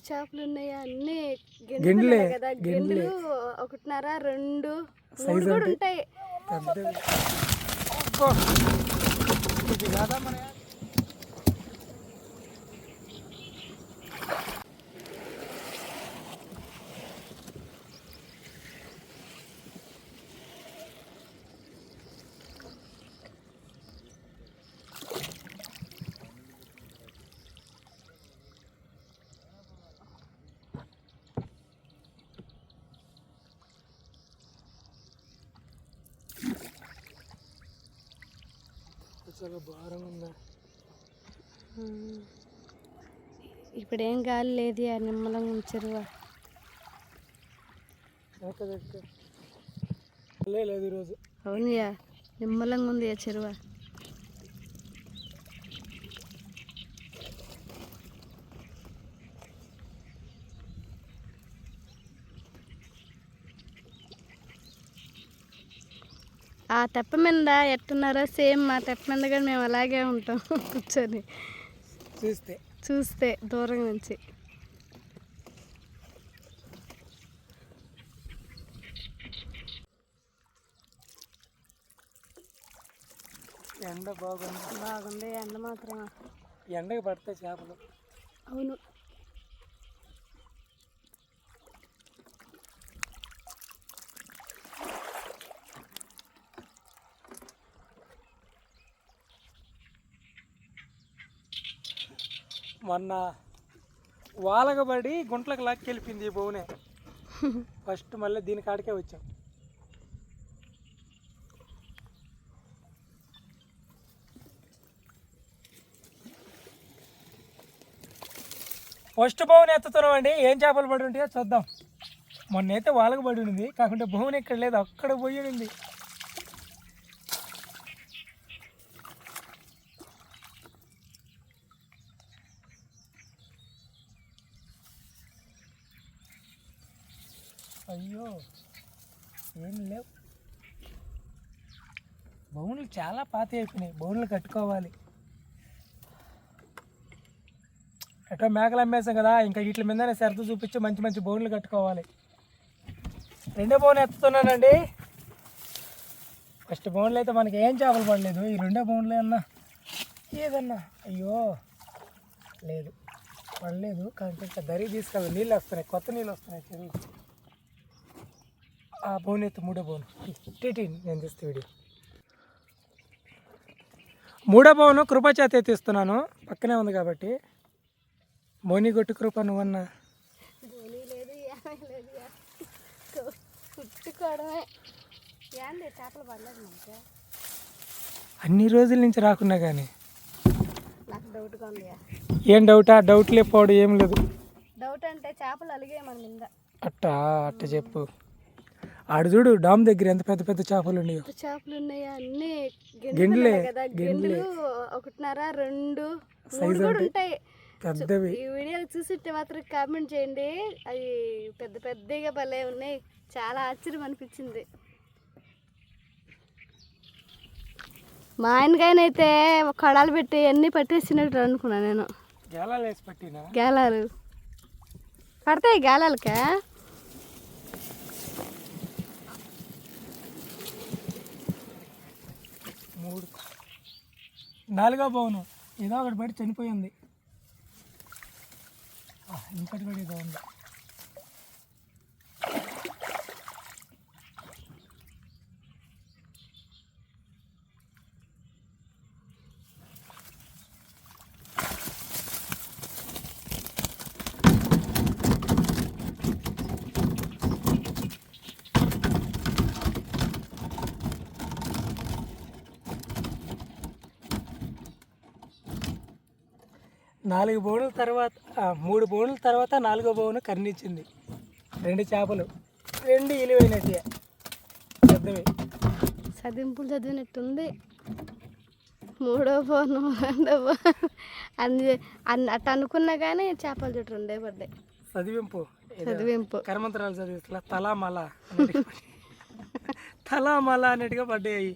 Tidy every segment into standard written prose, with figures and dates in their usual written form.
చేపలు ఉన్నాయా అన్ని గిండలే కదా, గిండలు 1.5 2 3 కూడా ఉంటాయి. చాలా భారంగా ఉందా. ఇప్పుడేం గాలి లేదు, ఆ నిమ్మలంగా ఉంచరువా లేదు ఈరోజు. అవునయా, నిమ్మలంగా ఉంది ఆ చెరువ. ఆ తెప్ప మీద ఎట్టున్నారో సేమ్ మా తెప్ప మీద కూడా మేము అలాగే ఉంటాం కూర్చొని చూస్తే దూరం నుంచి. ఎండ బాగుంది ఎండ మాత్రం. ఎండకి పడతాయి చేపలు. అవును. మొన్న వాలగబడి గుంట్లకు లాక్కెళ్ళిపోయింది ఈ బోనే. ఫస్ట్ మళ్ళీ దీని కాడికే వచ్చాం. ఫస్ట్ బోన్ ఎత్తుతున్నాం అండి. ఏం చేపలు పడి ఉంటాయో చూద్దాం. మొన్న అయితే వాలగబడి ఉంది, కాకుంటే బోన్ ఇక్కడ లేదు, అక్కడ పోయి ఉంది. అయ్యో ఏం లేవు. బౌన్లు చాలా పాత అయిపోయినాయి, బౌన్లు కట్టుకోవాలి. ఎటో మేకలు అమ్మేసాం కదా, ఇంకా వీటి మీదనే సరదా చూపించి మంచి మంచి బౌన్లు కట్టుకోవాలి. రెండో బౌన్ ఎత్తుతున్నానండి. ఫస్ట్ బౌన్లు అయితే మనకి ఏం చేపలు పడలేదు. ఈ రెండో బౌన్లు అన్నా ఏదన్నా అయ్యో లేదు పడలేదు. కానీ ఇంకా దరి తీసుకెళ్ళి నీళ్ళు వస్తున్నాయి, కొత్త నీళ్ళు వస్తున్నాయి చెరువు. ఆ బౌన్ ఎత్తు, మూడో బౌన్ నేను తీస్తే వీడియో. మూడో బౌను కృప చేత ఎత్తిస్తున్నాను, పక్కనే ఉంది కాబట్టి. మోని కొట్టు కృప నువ్వన్నా. అన్ని రోజుల నుంచి రాకున్నా కానీ ఏం డౌటా? డౌట్ లేకపోవడం ఏం లేదు. డౌట్ అంటే చేపలు అలిగాయి మన మీద. అట్ట చెప్పు. ఆడు చూడు డామ్ దగ్గర ఎంత పెద్ద పెద్ద చేపలు ఉన్నాయో. చేపలు ఉన్నాయా అన్ని గిండలే కదా, గిండలు 1.5 2 3 కూడా ఉంటాయి. పెద్దవి. ఈ వీడియోలు చూసిట్టే మాత్రం కామెంట్ చేయండి. అవి పెద్ద పెద్దగా భలే ఉన్నాయి, చాలా ఆశ్చర్యం అనిపించింది. మా ఆయనకైనైతే కడాలు పెట్టి అన్నీ పట్టేసినట్టు అనుకున్నా నేను. గేలాలు వేసి పట్టినా. గేలాలు పడతాయి, గేలాలకే. నాలుగో బౌను ఏదో ఒకటి పడి చనిపోయింది. ఇంకటి పడి ఏదో ఉంది. నాలుగు బౌన్ల తర్వాత 3 బౌన్ల తర్వాత నాలుగో బౌను కర్ణించింది. 2 చేపలు, 2 ఇలివైనట్టే పెద్దవి. చదింపులు చదివినట్టుంది. 3వ బౌను 2వ బౌను అన్ని అట్ట అనుకున్నా కానీ చేపలు చుట్టూ 2 పడ్డాయి. చదివింపు కర్మంతరాలు చదివిస్తా తలామల అన్నట్టుగా పడ్డాయి.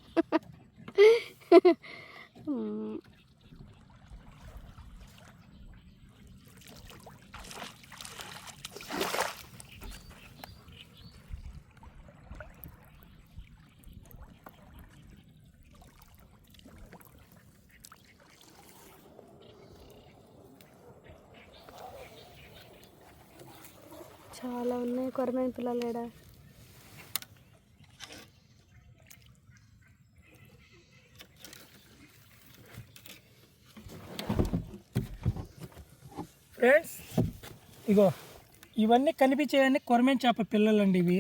చాలా ఉన్నాయి కొరమైన పిల్లలు ఏడా. ఫ్రెండ్స్ ఇగో ఇవన్నీ కనిపించేవన్నీ కొరమేను చేప పిల్లలండి. ఇవి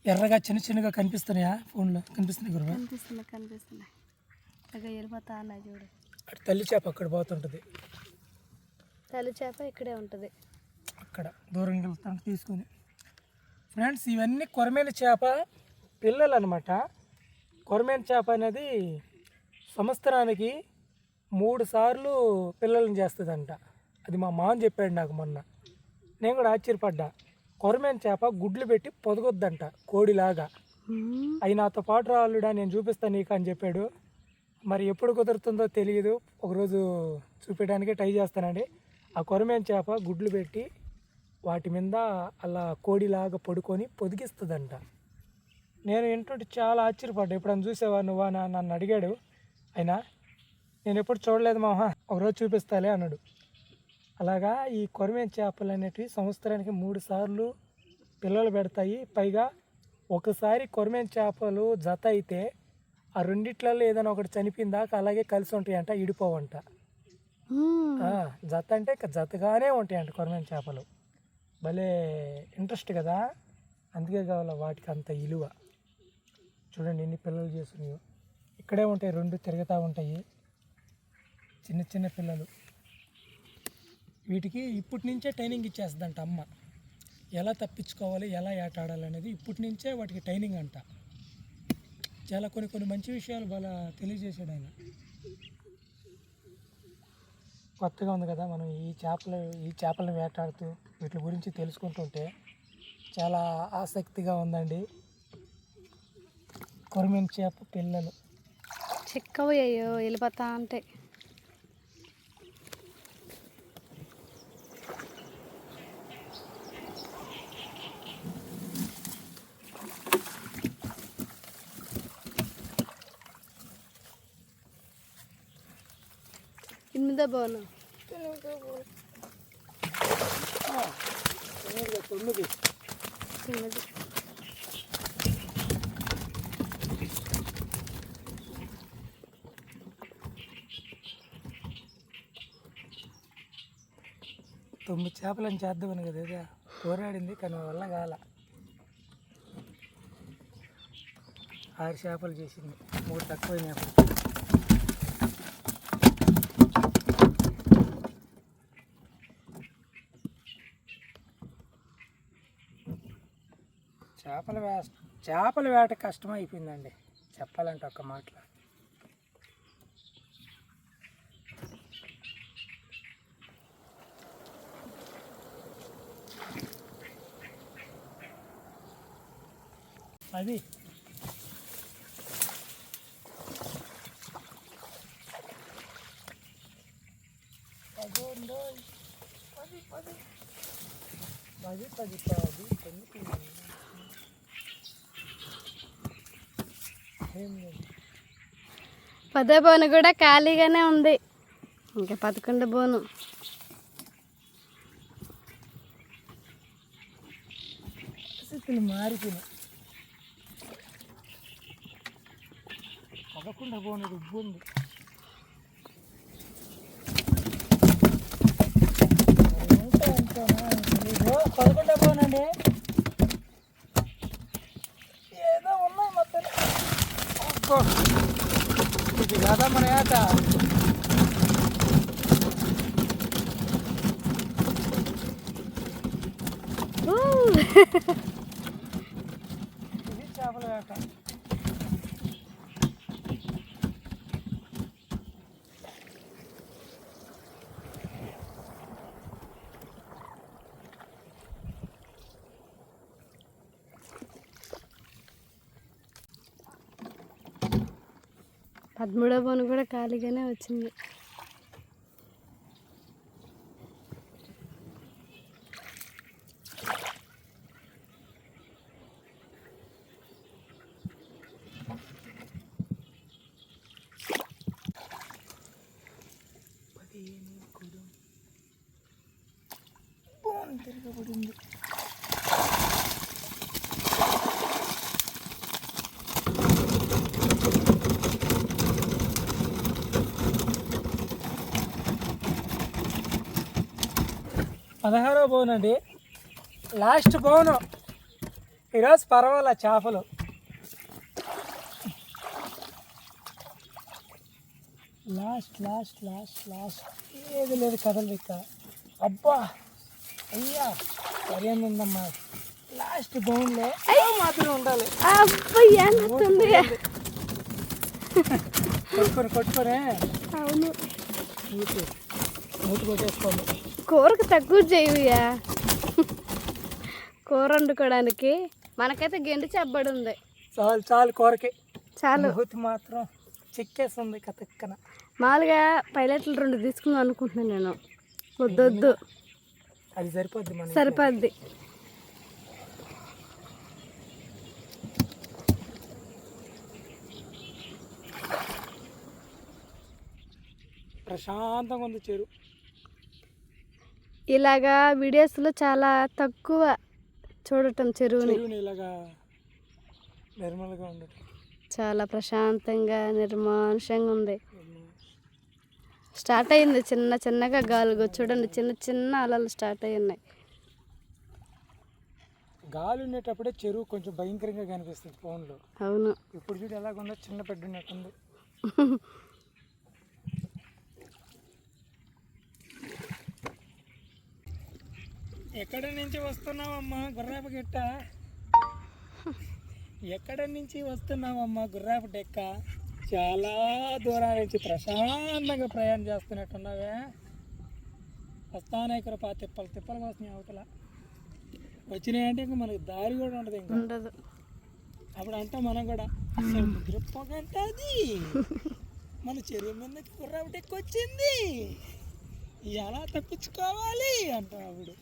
ఎర్రగా చిన్న చిన్నగా కనిపిస్తున్నాయా? ఫోన్లో కనిపిస్తున్నాయి గురువా? కనిపిస్తున్నాయి. అక్కడ వెళ్ళిపోతా అన్న చూడు. అటు తల్లి చేప అక్కడ పోతుంటుంది. తల్లి చేప ఇక్కడే ఉంటుంది. అక్కడ దూరంగా వెళ్తాను తీసుకొని. ఫ్రెండ్స్ ఇవన్నీ కొరమేను చేప పిల్లలు అనమాట. కొరమేను చేప అనేది సంవత్సరానికి 3 సార్లు పిల్లలను చేస్తుందంట. అది మా మామ చెప్పాడు నాకు మొన్న. నేను కూడా ఆశ్చర్యపడ్డా. కొరమేను చేప గుడ్లు పెట్టి పొదగొద్దంట కోడిలాగా. అవి నాతో పాటు రాళ్ళుడా, నేను చూపిస్తాను నీకు అని చెప్పాడు. మరి ఎప్పుడు కుదురుతుందో తెలియదు. ఒకరోజు చూపించడానికి ట్రై చేస్తానండి. ఆ కొరమేను చేప గుడ్లు పెట్టి వాటి మీద అలా కోడిలాగా పడుకొని పొదిగిస్తుందంట. నేను ఏంటంటే చాలా ఆశ్చర్యపడ్డా. ఎప్పుడన్నా చూసావా నువ్వా నన్ను అడిగాడు. అయినా నేను ఎప్పుడు చూడలేదు మామ, ఒకరోజు చూపిస్తాలే అన్నాడు. అలాగా ఈ కొరమేను చేపలు అనేటివి సంవత్సరానికి 3 సార్లు పిల్లలు పెడతాయి. పైగా ఒకసారి కొరమేను చేపలు జత అయితే ఆ రెండిట్లలో ఏదైనా ఒకటి చనిపోయిన దాకా అలాగే కలిసి ఉంటాయంట, ఇడిపోవంట. జత అంటే జతగానే ఉంటాయంట కొరమేను చేపలు. భలే ఇంట్రెస్ట్ కదా, అందుకే కావాలి వాటికి అంత విలువ. చూడండి ఎన్ని పిల్లలు చేస్తున్నాయో. ఇక్కడే ఉంటాయి, 2 తిరుగుతూ ఉంటాయి. చిన్న చిన్న పిల్లలు. వీటికి ఇప్పటి నుంచే ట్రైనింగ్ ఇచ్చేస్తుందంట అమ్మ. ఎలా తప్పించుకోవాలి, ఎలా ఆడాలి అనేది ఇప్పటి నుంచే వాటికి ట్రైనింగ్ అంట. చాలా కొన్ని మంచి విషయాలు బాగా తెలియజేశాడు ఆయన. కొత్తగా ఉంది కదా, మనం ఈ చేపలను వేటాడుతూ వీటి గురించి తెలుసుకుంటుంటే చాలా ఆసక్తిగా ఉందండి. కొరమేను చేప పిల్లలు చిక్కవయ్యో వెళ్ళిపోతా అంటే. ఎనిమిదో బోను. 9. తొమ్మిది చేపలను చేద్దామని కదా ఇదే పోరాడింది, కానీ వల్ల కాల. 6 చేపలు చేసింది, 3 తక్కువైనప్పుడు. చేపల వేట కష్టం అయిపోయిందండి చెప్పాలంటే ఒక్క మాటలో. అది పదో బోను కూడా ఖాళీగానే ఉంది. ఇంకా 11 బోను. పరిస్థితులు మారిపోయినాయి. 11 బోను ఉబ్బు ఉంది. తెలీదు. 11 బోనండి, ఏదో ఉన్నాయి మొత్తం. ఇది కాదా మన ఆట. ఇది చేపల వేట. పదమూడో బోను కూడా ఖాళీగానే వచ్చింది. బోన్ తిరగబడింది. 16వ బోన్ అండి, లాస్ట్ బోను. ఈరోజు పర్వాలే చేపలు. లాస్ట్ లాస్ట్ లాస్ట్ లాస్ట్ ఏది లేదు కదలు ఇక. అబ్బా అయ్యా సరైన ఉందమ్మా. లాస్ట్ బోన్లో మాత్రం ఉండాలి. అబ్బయ్యా నచ్చింది. కొట్టుకొని అవును, మూతి కొట్టేసుకోండి. కూరకు తక్కువ చేయవుయా, కూర వండుకోవడానికి. మనకైతే గెండి చెప్పబడి ఉంది. చాలు చాలు కూరకి చాలు. మూతి మాత్రం చిక్కేస్తుంది కతక్కన. మామూలుగా పైలట్లు 2 తీసుకుందాం అనుకుంటున్నాను నేను. వద్దొద్దు, అది సరిపోద్ది మన సరిపోద్ది. ప్రశాంతంగా ఉంది చెరువు. ఇలాగా వీడియోస్లో చాలా తక్కువ చూడటం చెరువుని. ఇలాగా నిర్మల్గా ఉండటం చాలా ప్రశాంతంగా నిర్మానుషంగా ఉంది. స్టార్ట్ అయింది చిన్న చిన్నగా గాలుగు. చూడండి, చిన్న చిన్న అలలు స్టార్ట్ అయి ఉన్నాయి. గాలి ఉండేటప్పుడే చెరువు కొంచెం భయంకరంగా కనిపిస్తుంది ఫోన్లో. అవును, ఇప్పుడు చూడు ఎలాగుందో, చిన్న పెద్ద ఉన్నట్టుంది. ఎక్కడి నుంచి వస్తున్నావమ్మా గుర్రాపు గిట్ట? ఎక్కడి నుంచి వస్తున్నావమ్మా గుర్రాపు డెక్క? చాలా దూరం నుంచి ప్రశాంతంగా ప్రయాణం చేస్తున్నట్టున్నావే. వస్తానే ఇక్కడ తిప్పలు వస్తున్నాయి అవతల. వచ్చినాయంటే ఇంకా మనకి దారి కూడా ఉండదు, ఇంకా ఉండదు. అప్పుడు అంటాం మనం కూడా, సముద్రపోగంటది మన చెరువు మీదకి గుర్రాపు డెక్క వచ్చింది, ఎలా తప్పించుకోవాలి అంటాం అప్పుడు.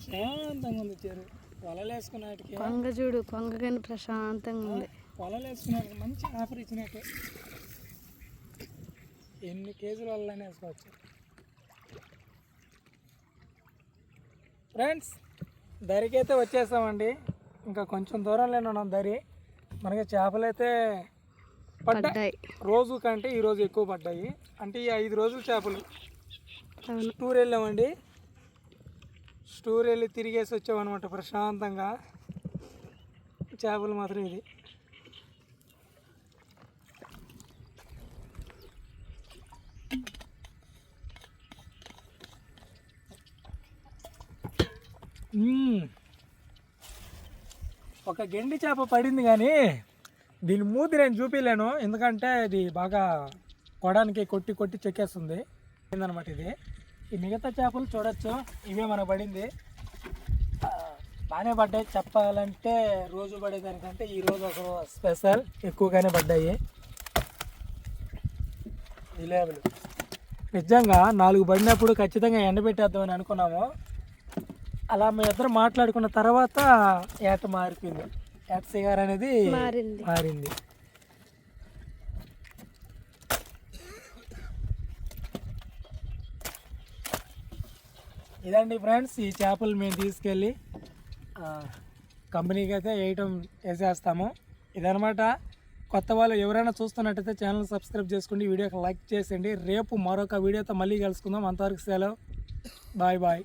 ప్రశాంతంగా ఉంది చెరువు. వలలు వేసుకున్నట్టుకి కొంగ చూడు, కొంగ కానీ ప్రశాంతంగా ఉంది. వలలు వేసుకున్నట్టు మంచి ఆఫర్ ఇచ్చినట్టు. ఎన్ని కేజీల వలలైనా వేసుకోవచ్చు. ఫ్రెండ్స్, దరికైతే వచ్చేసామండి. ఇంకా కొంచెం దూరంలోనే ఉన్నాం దరి. మనకి చేపలు అయితే పడ్డాయి. రోజు కంటే ఈరోజు ఎక్కువ పడ్డాయి. అంటే ఈ 5 రోజులు చేపలు. టూర్ వెళ్ళామండి. టూర్ వెళ్ళి తిరిగేసి వచ్చామన్నమాట ప్రశాంతంగా. చేపలు మాత్రం ఇది. ఒక గెండి చేప పడింది, కానీ దీని మూతి నేను చూపించలేను, ఎందుకంటే ఇది బాగా కొడానికి కొట్టి చెక్కేస్తుంది అన్నమాట. ఇది ఈ మిగతా చేపలు చూడొచ్చు, ఇవే మనకు పడింది. బాగానే పడ్డాయి. చెప్పాలంటే రోజు పడేదానికంటే ఈరోజు ఒక స్పెషల్ ఎక్కువగానే పడ్డాయి. జిలేబులు నిజంగా 4 పడినప్పుడు ఖచ్చితంగా ఎండబెట్టేద్దామని అనుకున్నాము. అలా మీ ఇద్దరు మాట్లాడుకున్న తర్వాత ఏట మారిపోయింది. ఏట సిగార్ అనేది మారింది. ఇదండి ఫ్రెండ్స్, ఈ చేపలు మేము తీసుకెళ్ళి కంపెనీకి అయితే వేసేస్తాము. ఇదనమాట. కొత్త వాళ్ళు ఎవరైనా చూస్తున్నట్టయితే ఛానల్ సబ్స్క్రైబ్ చేసుకోండి, వీడియోకి లైక్ చేసేయండి. రేపు మరొక వీడియోతో మళ్ళీ కలుసుకుందాం. అంతవరకు సెలవు. Bye bye.